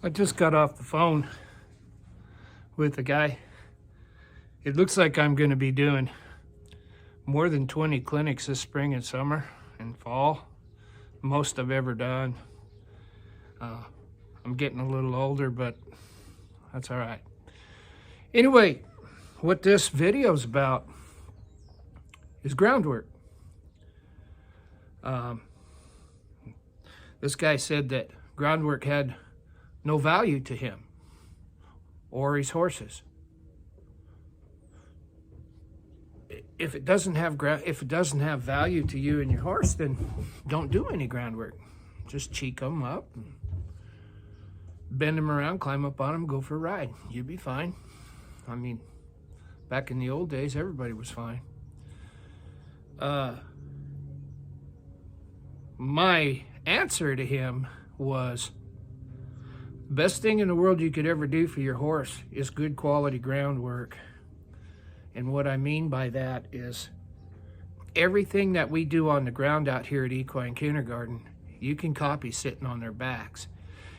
I just got off the phone with a guy. It looks like I'm going to be doing more than 20 clinics this spring and summer and fall. Most I've ever done. I'm getting a little older, but that's all right. Anyway, what this video is about is groundwork. This guy said that groundwork had no value to him or his horses. If it doesn't have value to you and your horse, then don't do any groundwork. Just cheek them up, and bend them around, climb up on them, go for a ride. You'll be fine. I mean, back in the old days, everybody was fine. My answer to him was, best thing in the world you could ever do for your horse is good quality groundwork. And what I mean by that is everything that we do on the ground out here at Equine Kindergarten, you can copy sitting on their backs.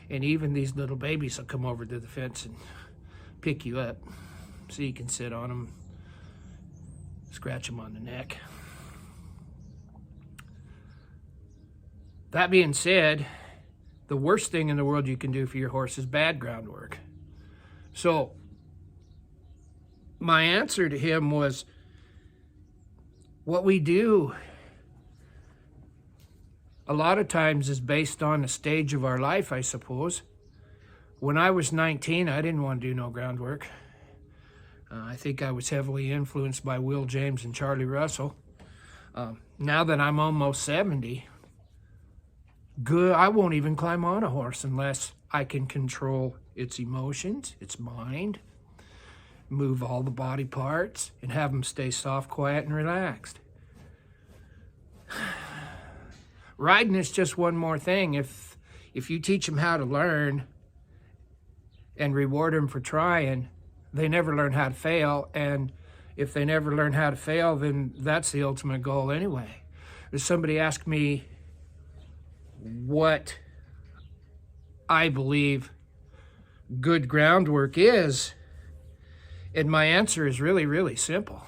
And even these little babies will come over to the fence and pick you up so you can sit on them, scratch them on the neck. That being said, the worst thing in the world you can do for your horse is bad groundwork. So my answer to him was, what we do a lot of times is based on the stage of our life, I suppose. When I was 19, I didn't want to do no groundwork. I think I was heavily influenced by Will James and Charlie Russell. Now that I'm almost 70, I won't even climb on a horse unless I can control its emotions, its mind, move all the body parts, and have them stay soft, quiet, and relaxed. Riding is just one more thing. If you teach them how to learn and reward them for trying, they never learn how to fail. And if they never learn how to fail, then that's the ultimate goal anyway. If somebody asked me what I believe good groundwork is, and my answer is really, really simple.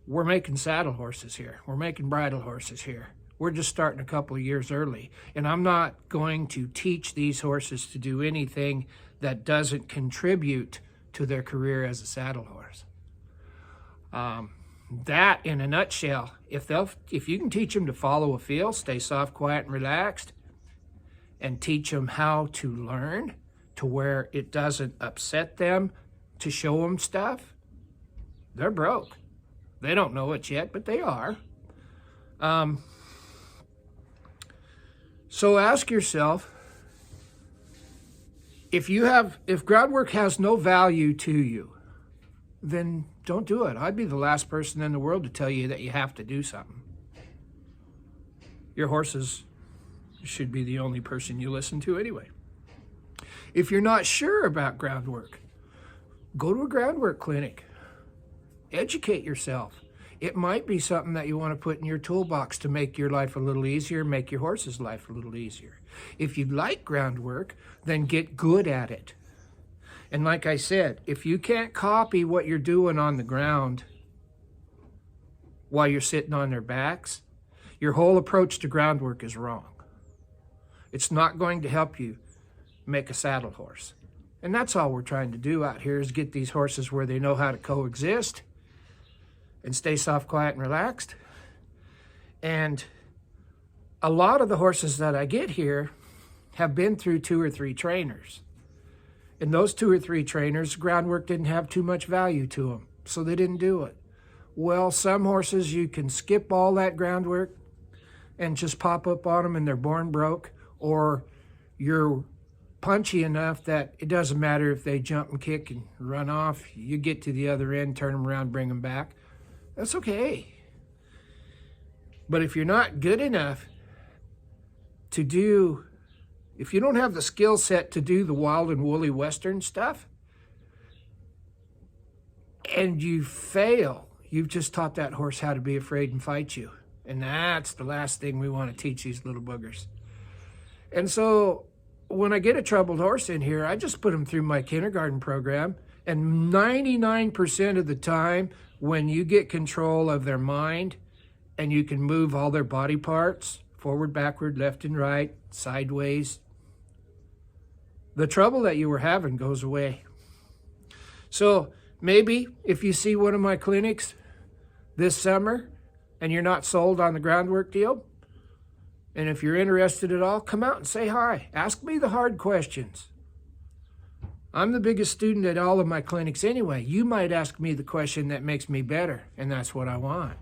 We're making saddle horses here. We're making bridle horses here. We're just starting a couple of years early. And I'm not going to teach these horses to do anything that doesn't contribute to their career as a saddle horse. That, in a nutshell, if you can teach them to follow a feel, stay soft, quiet, and relaxed, and teach them how to learn to where it doesn't upset them to show them stuff, they're broke. They don't know it yet, but they are. So ask yourself, if groundwork has no value to you, then don't do it. I'd be the last person in the world to tell you that you have to do something. Your horses should be the only person you listen to anyway. If you're not sure about groundwork, go to a groundwork clinic. Educate yourself. It might be something that you want to put in your toolbox to make your life a little easier, make your horse's life a little easier. If you like groundwork, then get good at it. And like I said, if you can't copy what you're doing on the ground while you're sitting on their backs, your whole approach to groundwork is wrong. It's not going to help you make a saddle horse. And that's all we're trying to do out here, is get these horses where they know how to coexist and stay soft, quiet, and relaxed. And a lot of the horses that I get here have been through 2 or 3 trainers. And those 2 or 3 trainers, groundwork didn't have too much value to them, so they didn't do it. Well, some horses you can skip all that groundwork and just pop up on them and they're born broke, or you're punchy enough that it doesn't matter if they jump and kick and run off. You get to the other end, turn them around, bring them back. That's okay. But if you're not good enough to do, if you don't have the skill set to do the wild and woolly Western stuff, and you fail, you've just taught that horse how to be afraid and fight you. And that's the last thing we want to teach these little boogers. And so when I get a troubled horse in here, I just put them through my kindergarten program. And 99% of the time, when you get control of their mind and you can move all their body parts, forward, backward, left and right, sideways, the trouble that you were having goes away. So maybe if you see one of my clinics this summer and you're not sold on the groundwork deal, and if you're interested at all, come out and say hi. Ask me the hard questions. I'm the biggest student at all of my clinics anyway. You might ask me the question that makes me better, and that's what I want.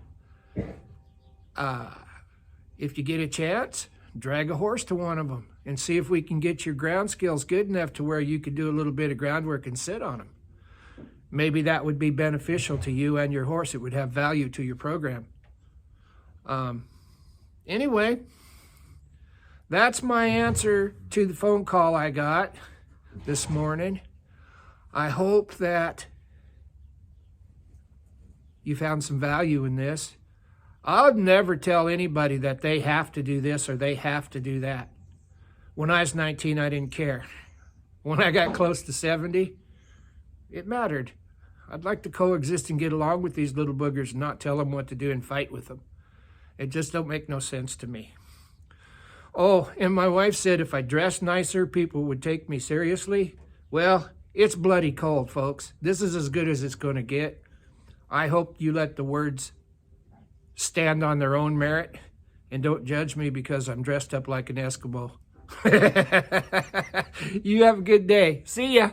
If you get a chance, drag a horse to one of them and see if we can get your ground skills good enough to where you could do a little bit of groundwork and sit on them. Maybe that would be beneficial to you and your horse. It would have value to your program. Anyway, that's my answer to the phone call I got this morning. I hope that you found some value in this. I would never tell anybody that they have to do this or they have to do that. When I was 19, I didn't care. When I got close to 70, it mattered. I'd like to coexist and get along with these little boogers and not tell them what to do and fight with them. It just don't make no sense to me. Oh, and my wife said if I dressed nicer, people would take me seriously. Well, it's bloody cold, folks. This is as good as it's going to get. I hope you let the words stand on their own merit and don't judge me because I'm dressed up like an Eskimo. You have a good day. See ya.